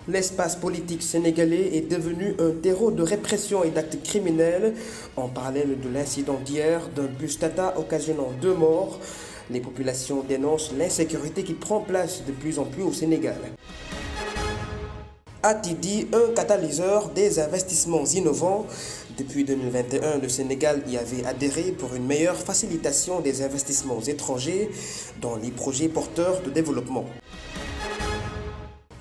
L'espace politique sénégalais est devenu un terreau de répression et d'actes criminels. En parallèle de l'incident d'hier d'un bus Tata occasionnant 2 morts, les populations dénoncent l'insécurité qui prend place de plus en plus au Sénégal. Atidi, un catalyseur des investissements innovants. Depuis 2021, le Sénégal y avait adhéré pour une meilleure facilitation des investissements étrangers dans les projets porteurs de développement.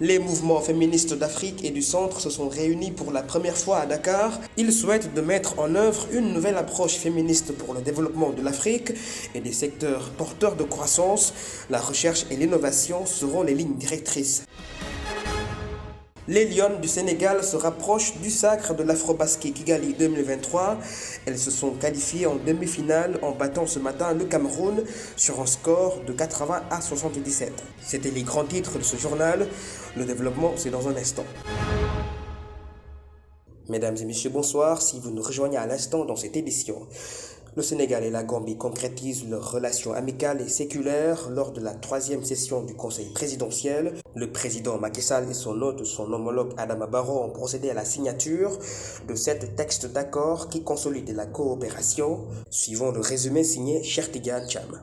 Les mouvements féministes d'Afrique et du Centre se sont réunis pour la première fois à Dakar. Ils souhaitent de mettre en œuvre une nouvelle approche féministe pour le développement de l'Afrique et des secteurs porteurs de croissance. La recherche et l'innovation seront les lignes directrices. Les Lions du Sénégal se rapprochent du sacre de l'Afrobasket Kigali 2023. Elles se sont qualifiées en demi-finale en battant ce matin le Cameroun sur un score de 80 à 77. C'était les grands titres de ce journal. Le développement, c'est dans un instant. Mesdames et messieurs, bonsoir. Si vous nous rejoignez à l'instant dans cette édition, le Sénégal et la Gambie concrétisent leurs relations amicales et séculaires lors de la 3e session du Conseil présidentiel. Le président Macky Sall et son hôte, son homologue Adama Barrow, ont procédé à la signature de 7 textes d'accord qui consolident la coopération. Suivons le résumé signé Cheikh Tidiane Thiam.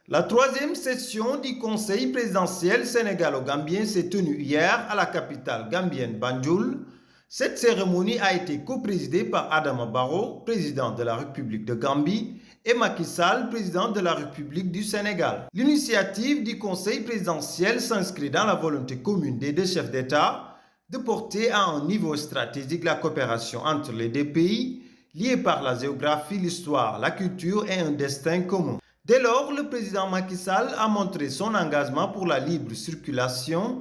La 3e session du Conseil présidentiel sénégalo-gambien s'est tenue hier à la capitale gambienne Banjul. Cette cérémonie a été coprésidée par Adama Barrow, président de la République de Gambie, et Macky Sall, président de la République du Sénégal. L'initiative du Conseil présidentiel s'inscrit dans la volonté commune des deux chefs d'État de porter à un niveau stratégique la coopération entre les deux pays, liés par la géographie, l'histoire, la culture et un destin commun. Dès lors, le président Macky Sall a montré son engagement pour la libre circulation.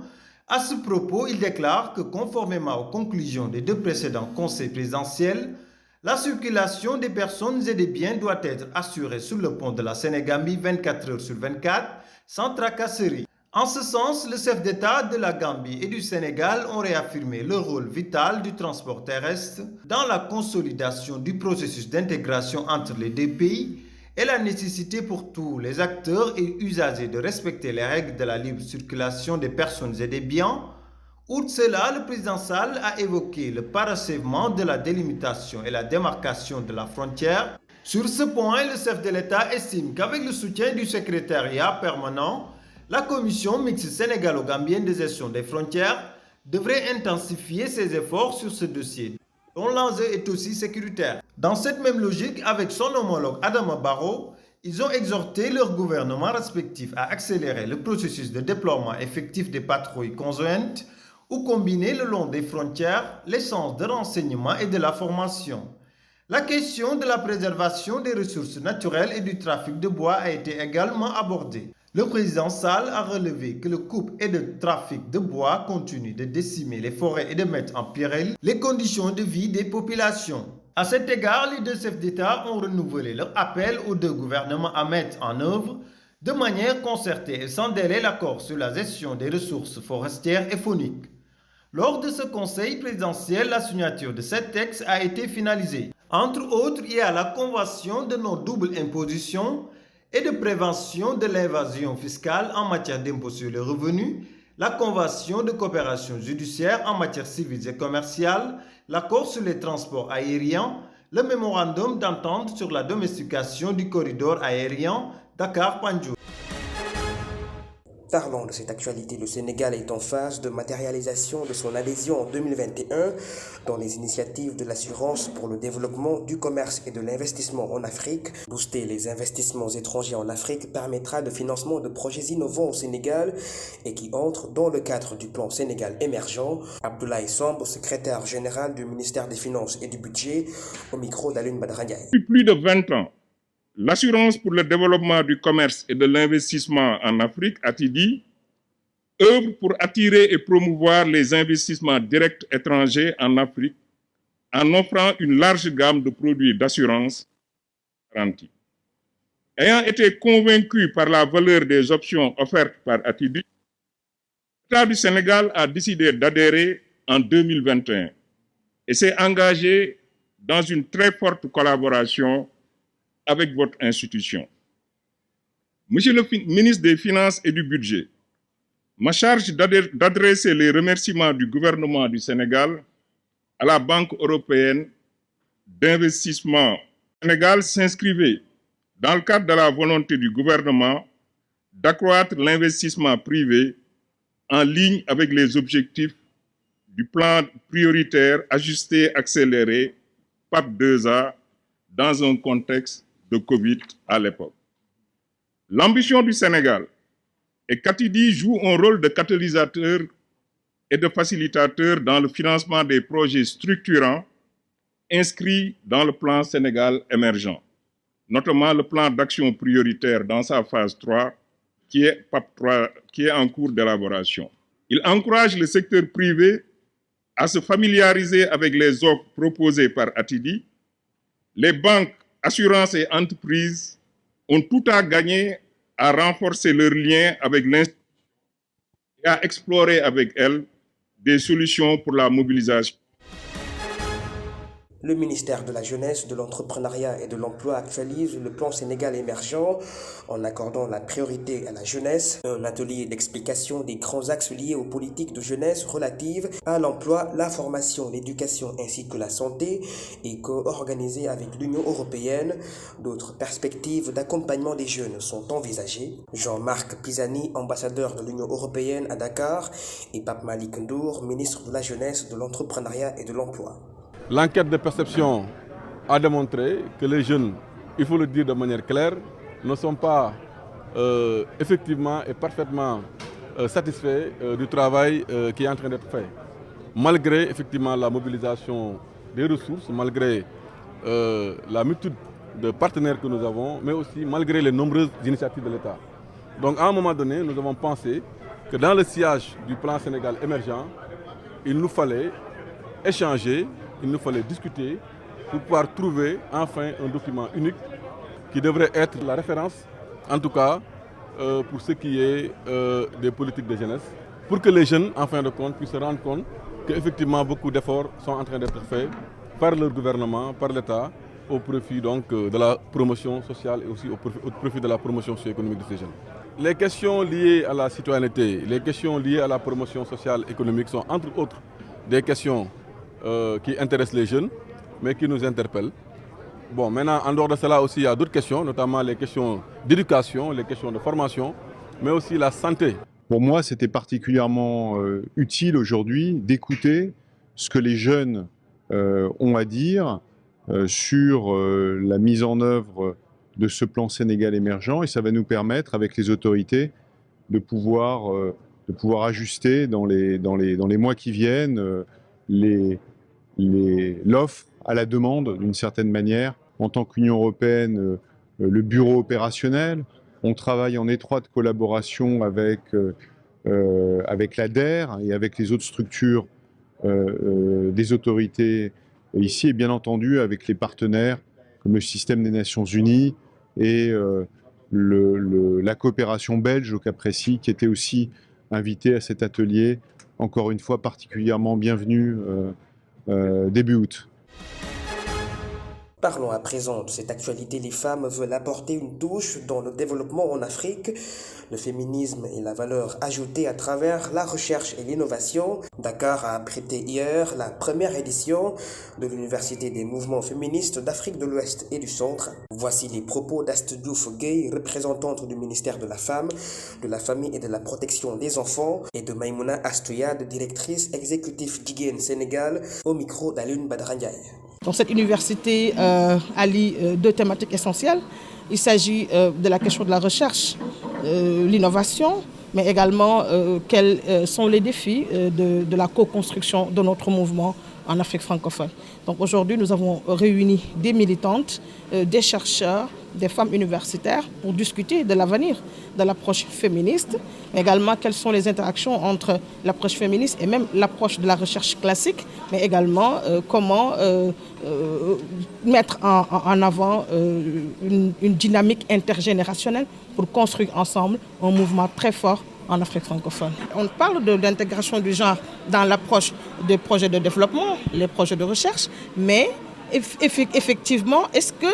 À ce propos, il déclare que conformément aux conclusions des 2 précédents conseils présidentiels, la circulation des personnes et des biens doit être assurée sur le pont de la Sénégambie 24 heures sur 24, sans tracasserie. En ce sens, le chef d'État de la Gambie et du Sénégal ont réaffirmé le rôle vital du transport terrestre dans la consolidation du processus d'intégration entre les 2 pays et la nécessité pour tous les acteurs et usagers de respecter les règles de la libre circulation des personnes et des biens. Outre cela, le président Sall a évoqué le parachèvement de la délimitation et la démarcation de la frontière. Sur ce point, le chef de l'État estime qu'avec le soutien du secrétariat permanent, la commission mixte sénégalo-gambienne de gestion des frontières devrait intensifier ses efforts sur ce dossier, dont l'enjeu est aussi sécuritaire. Dans cette même logique, avec son homologue Adama Barrow, ils ont exhorté leurs gouvernements respectifs à accélérer le processus de déploiement effectif des patrouilles conjointes ou combinées le long des frontières, l'échange de renseignements et de la formation. La question de la préservation des ressources naturelles et du trafic de bois a été également abordée. Le président Sall a relevé que le coupe et le trafic de bois continue de décimer les forêts et de mettre en péril les conditions de vie des populations. À cet égard, les 2 chefs d'État ont renouvelé leur appel aux 2 gouvernements à mettre en œuvre de manière concertée et sans délai l'accord sur la gestion des ressources forestières et fauniques. Lors de ce conseil présidentiel, la signature de ces textes a été finalisée. Entre autres, il y a la convention de non-double imposition et de prévention de l'évasion fiscale en matière d'impôt sur le revenu, la convention de coopération judiciaire en matière civile et commerciale, l'accord sur les transports aériens, le mémorandum d'entente sur la domestication du corridor aérien Dakar-Banjul. Parlons de cette actualité, le Sénégal est en phase de matérialisation de son adhésion en 2021 dans les initiatives de l'assurance pour le développement du commerce et de l'investissement en Afrique. Booster les investissements étrangers en Afrique permettra le financement de projets innovants au Sénégal et qui entrent dans le cadre du plan Sénégal émergent. Abdoulaye Samb, secrétaire général du ministère des Finances et du Budget, au micro d'Alun Badraniaï. Depuis plus de 20 ans, l'Assurance pour le développement du commerce et de l'investissement en Afrique, ATIDI, œuvre pour attirer et promouvoir les investissements directs étrangers en Afrique en offrant une large gamme de produits d'assurance garantie. Ayant été convaincu par la valeur des options offertes par ATIDI, l'État du Sénégal a décidé d'adhérer en 2021 et s'est engagé dans une très forte collaboration avec votre institution. Monsieur le ministre des Finances et du Budget, Ma charge d'adresser les remerciements du gouvernement du Sénégal à la Banque européenne d'investissement. Le Sénégal s'inscrivait dans le cadre de la volonté du gouvernement d'accroître l'investissement privé en ligne avec les objectifs du plan prioritaire ajusté accéléré PAP 2A dans un contexte de Covid à l'époque. L'ambition du Sénégal est qu'Attidi joue un rôle de catalysateur et de facilitateur dans le financement des projets structurants inscrits dans le plan Sénégal émergent, notamment le plan d'action prioritaire dans sa phase 3, qui est PAP 3, qui est en cours d'élaboration. Il encourage le secteur privé à se familiariser avec les offres proposées par Attidi. Les banques, assurances et entreprises ont tout à gagner à renforcer leurs liens avec l'institution et à explorer avec elles des solutions pour la mobilisation. Le ministère de la Jeunesse, de l'Entrepreneuriat et de l'Emploi actualise le plan Sénégal émergent en accordant la priorité à la jeunesse. Un atelier d'explication des grands axes liés aux politiques de jeunesse relatives à l'emploi, la formation, l'éducation ainsi que la santé est co-organisé avec l'Union européenne. D'autres perspectives d'accompagnement des jeunes sont envisagées. Jean-Marc Pisani, ambassadeur de l'Union européenne à Dakar, et Pape Malik Ndour, ministre de la Jeunesse, de l'Entrepreneuriat et de l'Emploi. L'enquête de perception a démontré que les jeunes, il faut le dire de manière claire, ne sont pas effectivement et parfaitement satisfaits du travail qui est en train d'être fait. Malgré effectivement la mobilisation des ressources, malgré la multitude de partenaires que nous avons, mais aussi malgré les nombreuses initiatives de l'État. Donc à un moment donné, nous avons pensé que dans le sillage du plan Sénégal émergent, il nous fallait échanger, il nous fallait discuter pour pouvoir trouver enfin un document unique qui devrait être la référence, en tout cas pour ce qui est des politiques de jeunesse, pour que les jeunes, en fin de compte, puissent se rendre compte qu'effectivement beaucoup d'efforts sont en train d'être faits par leur gouvernement, par l'État, au profit donc de la promotion sociale et aussi au profit de la promotion socio-économique de ces jeunes. Les questions liées à la citoyenneté, les questions liées à la promotion sociale et économique sont entre autres des questions qui intéressent les jeunes, mais qui nous interpellent. Bon, maintenant, en dehors de cela aussi, il y a d'autres questions, notamment les questions d'éducation, les questions de formation, mais aussi la santé. Pour moi, c'était particulièrement utile aujourd'hui d'écouter ce que les jeunes ont à dire sur la mise en œuvre de ce plan Sénégal émergent, et ça va nous permettre, avec les autorités, de pouvoir ajuster dans les mois qui viennent l'offre à la demande d'une certaine manière. En tant qu'Union européenne, le bureau opérationnel, on travaille en étroite collaboration avec l'ADER et avec les autres structures des autorités ici, et bien entendu avec les partenaires comme le système des Nations Unies et la coopération belge au cas précis, qui était aussi invitée à cet atelier, encore une fois particulièrement bienvenue début août. Parlons à présent de cette actualité. Les femmes veulent apporter une touche dans le développement en Afrique. Le féminisme et la valeur ajoutée à travers la recherche et l'innovation. Dakar a abrité hier la première édition de l'Université des mouvements féministes d'Afrique de l'Ouest et du Centre. Voici les propos d'Astou Diouf Gueye, représentante du ministère de la Femme, de la Famille et de la Protection des Enfants, et de Maïmouna Astouyade, directrice exécutive Jigéen Sénégal, au micro d'Alioune Badara Ndiaye. Dans cette université allie deux thématiques essentielles. Il s'agit de la question de la recherche, l'innovation, mais également quels sont les défis de la co-construction de notre mouvement en Afrique francophone. Donc aujourd'hui, nous avons réuni des militantes, des chercheurs, des femmes universitaires pour discuter de l'avenir de l'approche féministe, mais également quelles sont les interactions entre l'approche féministe et même l'approche de la recherche classique, mais également comment mettre en avant une dynamique intergénérationnelle pour construire ensemble un mouvement très fort en Afrique francophone. On parle de l'intégration du genre dans l'approche des projets de développement, les projets de recherche, mais effectivement, est-ce que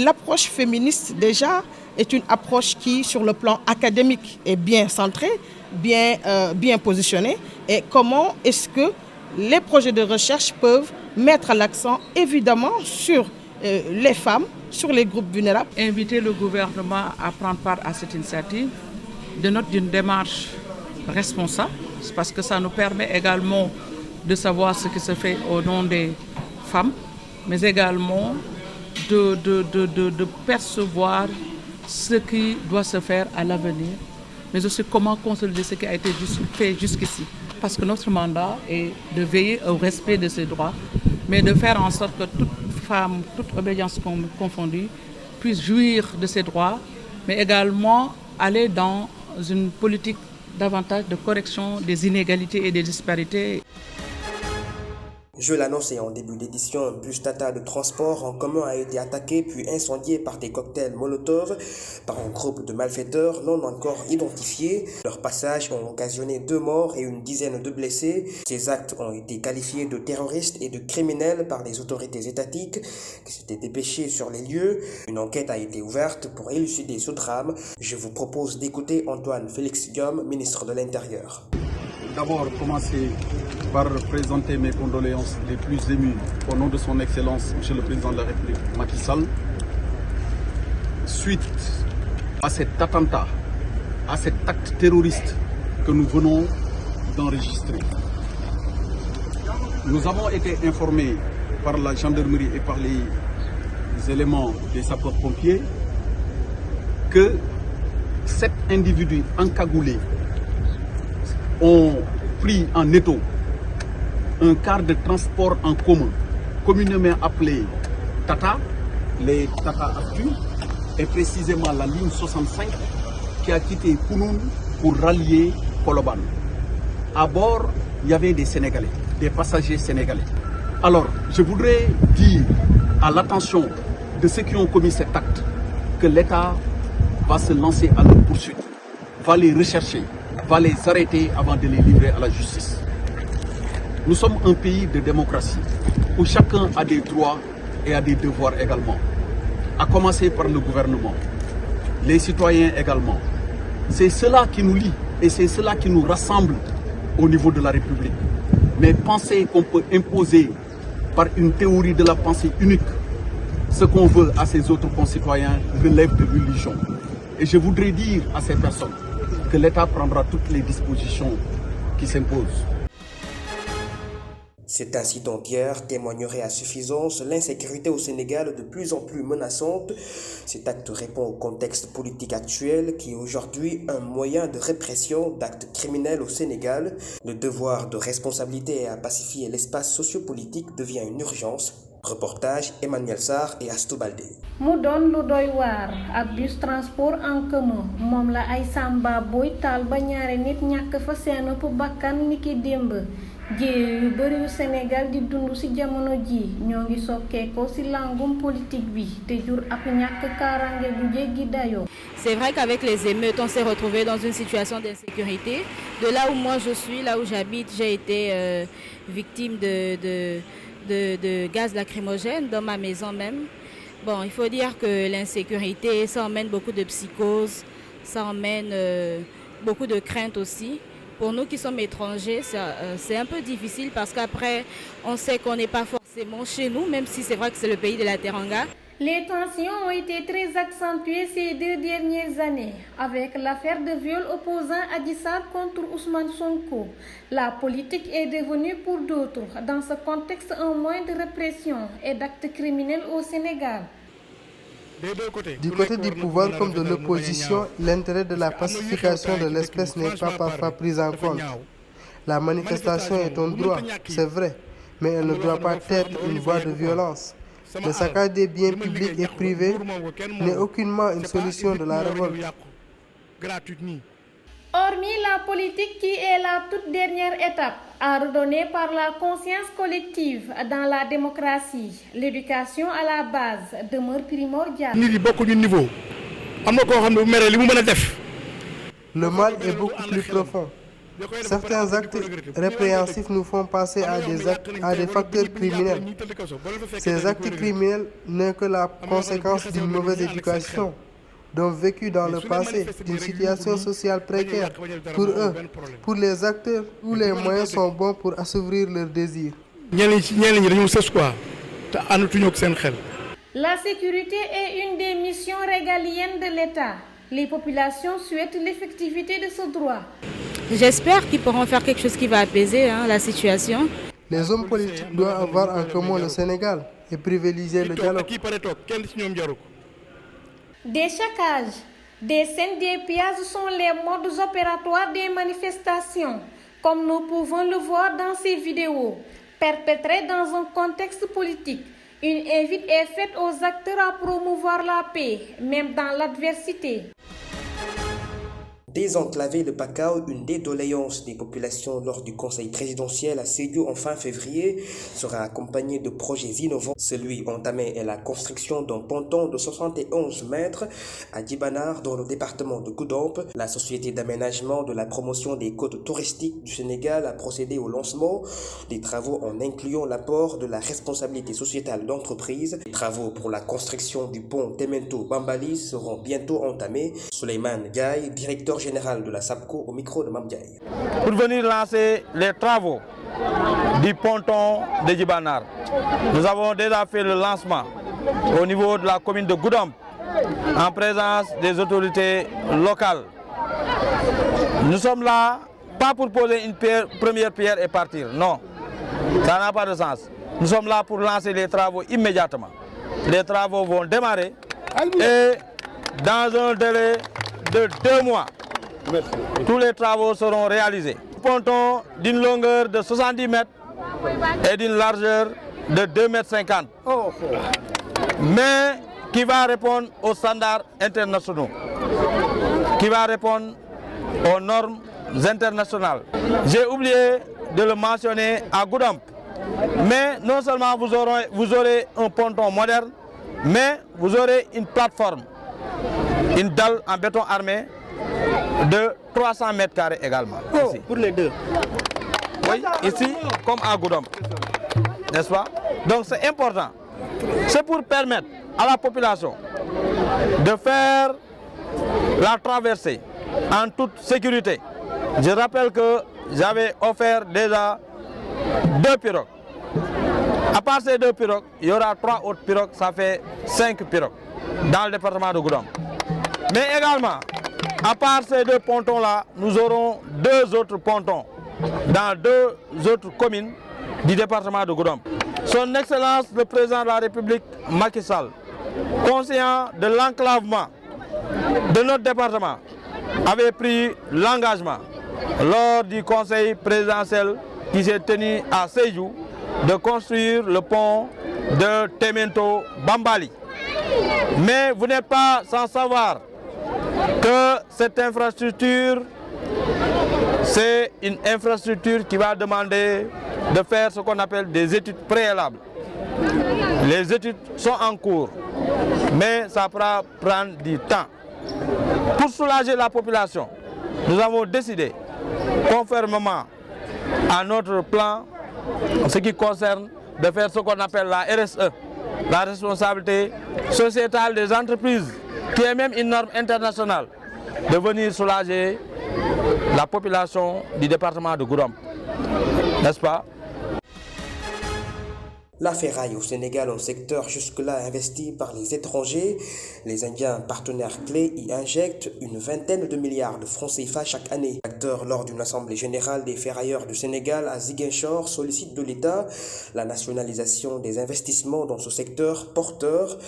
l'approche féministe déjà est une approche qui, sur le plan académique, est bien centrée, bien positionnés et comment est-ce que les projets de recherche peuvent mettre l'accent évidemment sur les femmes, sur les groupes vulnérables. Inviter le gouvernement à prendre part à cette initiative d'une démarche responsable, parce que ça nous permet également de savoir ce qui se fait au nom des femmes, mais également de percevoir ce qui doit se faire à l'avenir, mais aussi comment consolider ce qui a été fait jusqu'ici. Parce que notre mandat est de veiller au respect de ces droits, mais de faire en sorte que toute femme, toute obédience confondue, puisse jouir de ses droits, mais également aller dans une politique davantage de correction des inégalités et des disparités. Je l'annonçais en début d'édition, un bus Tata de transport en commun a été attaqué puis incendié par des cocktails Molotov par un groupe de malfaiteurs non encore identifiés. Leur passage ont occasionné 2 morts et une dizaine de blessés. Ces actes ont été qualifiés de terroristes et de criminels par les autorités étatiques qui s'étaient dépêchées sur les lieux. Une enquête a été ouverte pour élucider ce drame. Je vous propose d'écouter Antoine Félix Diome, ministre de l'Intérieur. D'abord, commencer par présenter mes condoléances les plus émues au nom de son Excellence, Monsieur le Président de la République, Macky Sall. Suite à cet attentat, à cet acte terroriste que nous venons d'enregistrer. Nous avons été informés par la gendarmerie et par les éléments des sapeurs-pompiers que 7 individus encagoulés ont pris en étau un car de transport en commun, communément appelé Tata, les Tata Actu, et précisément la ligne 65 qui a quitté Kounoun pour rallier Koloban. À bord, il y avait des Sénégalais, des passagers sénégalais. Alors, je voudrais dire à l'attention de ceux qui ont commis cet acte que l'État va se lancer à leur poursuite, va les rechercher, va les arrêter avant de les livrer à la justice. Nous sommes un pays de démocratie où chacun a des droits et a des devoirs également, à commencer par le gouvernement, les citoyens également. C'est cela qui nous lie et c'est cela qui nous rassemble au niveau de la République. Mais penser qu'on peut imposer par une théorie de la pensée unique ce qu'on veut à ses autres concitoyens relève de religion. Et je voudrais dire à ces personnes que l'État prendra toutes les dispositions qui s'imposent. Cet incident d'hier témoignerait à suffisance l'insécurité au Sénégal de plus en plus menaçante. Cet acte répond au contexte politique actuel qui est aujourd'hui un moyen de répression d'actes criminels au Sénégal. Le devoir de responsabilité à pacifier l'espace sociopolitique devient une urgence. Reportage Emmanuel Sarr et Astou Baldé. mu doon lu doy waar ab bus transport en commun moom la ay samba boy taal ba ñaari nit ñàkk fa seen bakkan niki démb jéey yu bari yu Sénégal di dund ci jamono ji ñoo ngi sokkeekoo ci langum politique bi te jur ab ñàkk kaaraange gu jéggi dayoo. C'est vrai qu'avec les émeutes, on s'est retrouvé dans une situation d'insécurité. De là où moi je suis, là où j'habite, j'ai été victime de gaz lacrymogène dans ma maison même. Bon, il faut dire que l'insécurité, ça emmène beaucoup de psychose, ça emmène beaucoup de crainte aussi. Pour nous qui sommes étrangers, c'est un peu difficile parce qu'après, on sait qu'on n'est pas forcément chez nous, même si c'est vrai que c'est le pays de la Teranga. Les tensions ont été très accentuées ces 2 dernières années avec l'affaire de viol opposant Adji Sarr contre Ousmane Sonko. La politique est devenue pour d'autres, dans ce contexte, un moyen de répression et d'actes criminels au Sénégal. Du côté du pouvoir comme de l'opposition, l'intérêt de la pacification de l'espèce n'est pas parfois pris en compte. La manifestation est un droit, c'est vrai, mais elle ne doit pas être une voie de violence. Le saccage des biens publics et privés n'est aucunement une solution de la révolte. Hormis la politique qui est la toute dernière étape à redonner par la conscience collective dans la démocratie, l'éducation à la base demeure primordiale. Le mal est beaucoup plus profond. Certains actes répréhensifs nous font passer à des facteurs criminels. Ces actes criminels n'est que la conséquence d'une mauvaise éducation d'ont vécu dans le passé d'une situation sociale précaire. Pour eux, pour les acteurs, tous les moyens sont bons pour assouvir leurs désirs. La sécurité est une des missions régaliennes de l'État. Les populations souhaitent l'effectivité de ce droit. J'espère qu'ils pourront faire quelque chose qui va apaiser la situation. Les hommes politiques doivent avoir en commun le Sénégal et privilégier le dialogue. Des chaccages, des scènes d'épiage sont les modes opératoires des manifestations, comme nous pouvons le voir dans ces vidéos, perpétrées dans un contexte politique. Une invite est faite aux acteurs à promouvoir la paix, même dans l'adversité. Désenclaver le Pakao, une des doléances des populations lors du conseil présidentiel à Sédhiou en fin février, sera accompagnée de projets innovants. Celui entamé est la construction d'un ponton de 71 mètres à Djibanar dans le département de Goudomp. La société d'aménagement de la promotion des côtes touristiques du Sénégal a procédé au lancement des travaux en incluant l'apport de la responsabilité sociétale d'entreprise. Les travaux pour la construction du pont Temento Bambali seront bientôt entamés. Souleymane Gaye, directeur général de la SAPCO, au micro de Mamdiaye. Pour venir lancer les travaux du ponton de Djibanar, nous avons déjà fait le lancement au niveau de la commune de Goudomp en présence des autorités locales. Nous sommes là pas pour poser une première pierre et partir, non, ça n'a pas de sens. Nous sommes là pour lancer les travaux immédiatement. Les travaux vont démarrer et dans un délai de 2 mois, tous les travaux seront réalisés. Un ponton d'une longueur de 70 mètres et d'une largeur de 2,50 mètres, mais qui va répondre aux standards internationaux, qui va répondre aux normes internationales. J'ai oublié de le mentionner à Goudomp, mais non seulement vous aurez un ponton moderne, mais vous aurez une plateforme, une dalle en béton armé de 300 mètres carrés également. Ici. Pour les deux. Oui, ici comme à Goudomp, n'est-ce pas? Donc c'est important. C'est pour permettre à la population de faire la traversée en toute sécurité. Je rappelle que j'avais offert déjà 2 pirogues. À part ces 2 pirogues, il y aura 3 autres pirogues, ça fait 5 pirogues dans le département de Goudomp. Mais également, à part ces 2 pontons-là, nous aurons 2 autres pontons dans 2 autres communes du département de Goudomp. Son Excellence le Président de la République, Macky Sall, conscient de l'enclavement de notre département, avait pris l'engagement lors du conseil présidentiel qui s'est tenu à Sédhiou de construire le pont de Temento Bambali. Mais vous n'êtes pas sans savoir que cette infrastructure, c'est une infrastructure qui va demander de faire ce qu'on appelle des études préalables. Les études sont en cours, mais ça va prendre du temps. Pour soulager la population, nous avons décidé, conformément à notre plan, en ce qui concerne de faire ce qu'on appelle la RSE, la responsabilité sociétale des entreprises, qui est même une norme internationale, de venir soulager la population du département de Goudomp, n'est-ce pas? La ferraille au Sénégal, un secteur jusque-là investi par les étrangers. Les Indiens, partenaires clés, y injectent une vingtaine de milliards de francs CFA chaque année. Acteur lors d'une assemblée générale des ferrailleurs du Sénégal à Ziguinchor sollicite de l'État la nationalisation des investissements dans ce secteur porteur.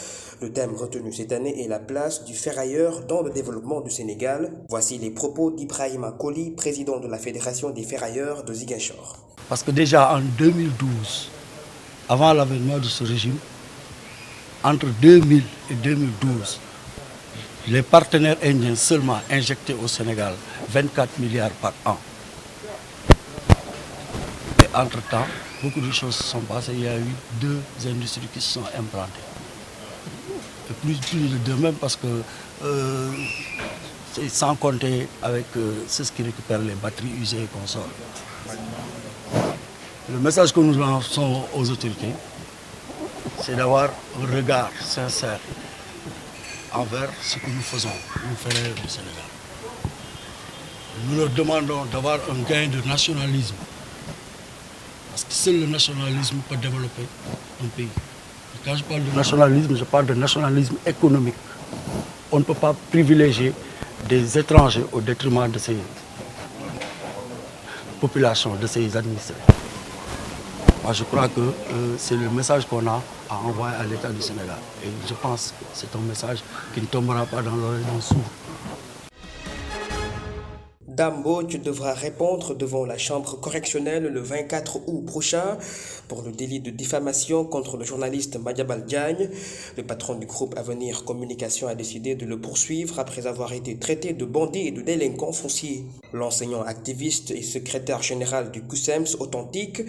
Le thème retenu cette année est la place du ferrailleur dans le développement du Sénégal. Voici les propos d'Ibrahima Koli, président de la Fédération des ferrailleurs de Ziguinchor. Parce que déjà en 2012, avant l'avènement de ce régime, entre 2000 et 2012, les partenaires indiens seulement injectaient au Sénégal 24 milliards par an. Et entre-temps, beaucoup de choses se sont passées. Il y a eu 2 industries qui se sont implantées. Et plus de 2 même parce que, sans compter avec ceux qui récupèrent les batteries usées et consorts. Le message que nous lançons aux autorités, c'est d'avoir un regard sincère envers ce que nous faisons, nous frères du Sénégal. Nous leur demandons d'avoir un gain de nationalisme. Parce que seul le nationalisme peut développer un pays. Et quand je parle de nationalisme, je parle de nationalisme économique. On ne peut pas privilégier des étrangers au détriment de ces populations, de ces administrés. Moi, je crois que c'est le message qu'on a à envoyer à l'État du Sénégal. Et je pense que c'est un message qui ne tombera pas dans l'oreille d'un sourd. Dame Mbodj devra répondre devant la chambre correctionnelle le 24 août prochain pour le délit de diffamation contre le journaliste Madiambal Diagne. Le patron du groupe Avenir Communication a décidé de le poursuivre après avoir été traité de bandit et de délinquant foncier. L'enseignant activiste et secrétaire général du CUSEMS authentique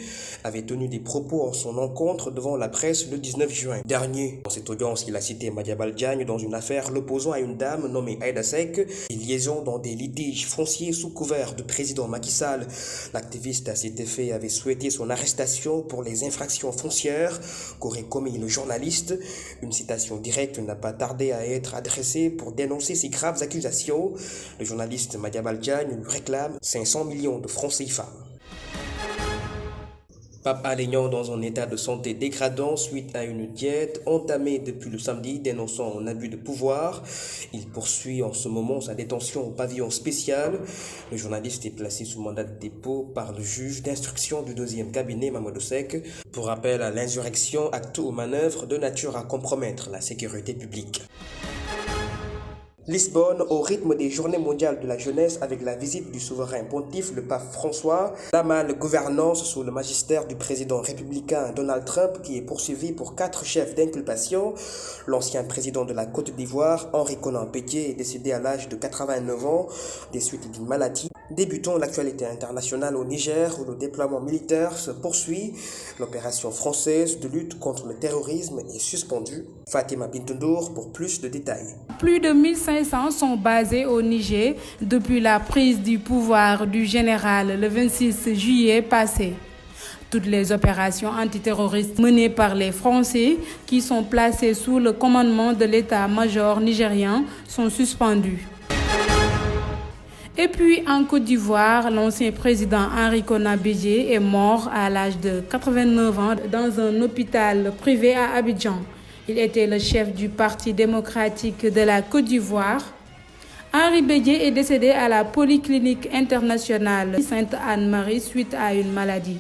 avait tenu des propos en son encontre devant la presse le 19 juin dernier. Dans cette audience, il a cité Madiambal Diagne dans une affaire l'opposant à une dame nommée Aïda Seck, des liaisons dans des litiges fonciers sous couvert de président Macky Sall. L'activiste à cet effet avait souhaité son arrestation pour les infractions foncières qu'aurait commis le journaliste. Une citation directe n'a pas tardé à être adressée pour dénoncer ces graves accusations. Le journaliste Madiambal Diagne lui réclame 500 millions de francs CFA. Pape Alé Niang dans un état de santé dégradant suite à une diète entamée depuis le samedi dénonçant un abus de pouvoir. Il poursuit en ce moment sa détention au pavillon spécial. Le journaliste est placé sous mandat de dépôt par le juge d'instruction du 2e cabinet Mamadou Seck pour appel à l'insurrection, acte ou manœuvre de nature à compromettre la sécurité publique. Lisbonne, au rythme des Journées mondiales de la jeunesse avec la visite du souverain pontife, le pape François, la mal-gouvernance sous le magistère du président républicain Donald Trump qui est poursuivi pour 4 chefs d'inculpation. L'ancien président de la Côte d'Ivoire, Henri Konan Bédié, est décédé à l'âge de 89 ans des suites d'une maladie. Débutons l'actualité internationale au Niger où le déploiement militaire se poursuit. L'opération française de lutte contre le terrorisme est suspendue. Fatima Bintoundour pour plus de détails. Plus de 1500 sont basés au Niger depuis la prise du pouvoir du général le 26 juillet passé. Toutes les opérations antiterroristes menées par les Français qui sont placés sous le commandement de l'état-major nigérien sont suspendues. Et puis en Côte d'Ivoire, l'ancien président Henri Konan Bédié est mort à l'âge de 89 ans dans un hôpital privé à Abidjan. Il était le chef du Parti démocratique de la Côte d'Ivoire. Henri Bédié est décédé à la Polyclinique internationale Sainte-Anne-Marie suite à une maladie.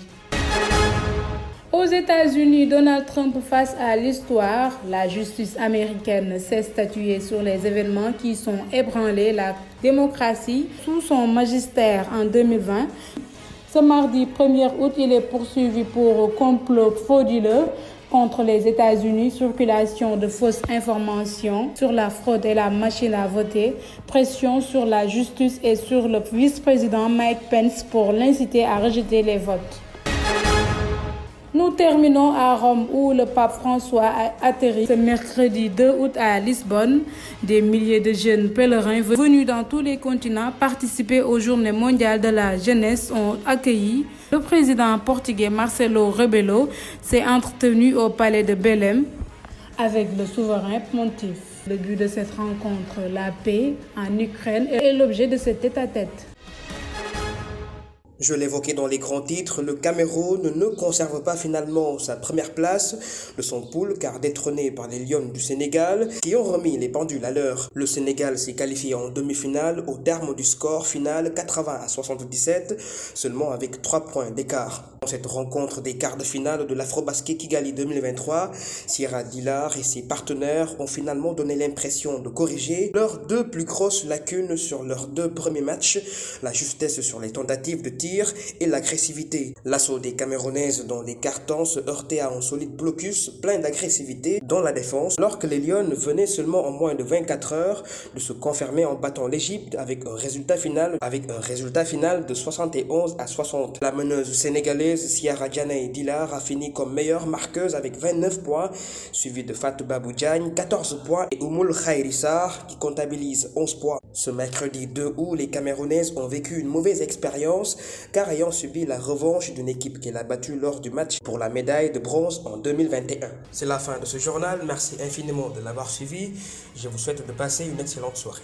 Aux États-Unis, Donald Trump face à l'histoire, la justice américaine s'est statuée sur les événements qui ont ébranlé la démocratie sous son magistère en 2020. Ce mardi 1er août, il est poursuivi pour complot frauduleux contre les États-Unis, circulation de fausses informations sur la fraude et la machine à voter, pression sur la justice et sur le vice-président Mike Pence pour l'inciter à rejeter les votes. Nous terminons à Rome où le pape François a atterri ce mercredi 2 août à Lisbonne. Des milliers de jeunes pèlerins venus dans tous les continents participer aux Journées mondiales de la jeunesse ont accueilli. Le président portugais Marcelo Rebelo s'est entretenu au palais de Belém avec le souverain pontife. Le but de cette rencontre, la paix en Ukraine, est l'objet de cet tête-à-tête. Je l'évoquais dans les grands titres, le Cameroun ne conserve pas finalement sa première place de son poule car détrôné par les Lions du Sénégal qui ont remis les pendules à l'heure. Le Sénégal s'est qualifié en demi-finale au terme du score final 80-77, seulement avec 3 points d'écart. Dans cette rencontre des quarts de finale de l'Afrobasket Kigali 2023, Sierra Dillard et ses partenaires ont finalement donné l'impression de corriger leurs 2 plus grosses lacunes sur leurs 2 premiers matchs, la justesse sur les tentatives de tir et l'agressivité. L'assaut des Camerounaises dans les cartons se heurtait à un solide blocus plein d'agressivité dans la défense, alors que les Lions venaient seulement en moins de 24 heures de se confirmer en battant l'Égypte avec un résultat final de 71-60. La meneuse sénégalaise Camerounaise Ciara Diané Dilar a fini comme meilleure marqueuse avec 29 points, suivie de Fatou Babou Diagne, 14 points, et Oumoul Khairissar qui comptabilise 11 points. Ce mercredi 2 août, les Camerounaises ont vécu une mauvaise expérience car ayant subi la revanche d'une équipe qu'elle a battue lors du match pour la médaille de bronze en 2021. C'est la fin de ce journal. Merci infiniment de l'avoir suivi. Je vous souhaite de passer une excellente soirée.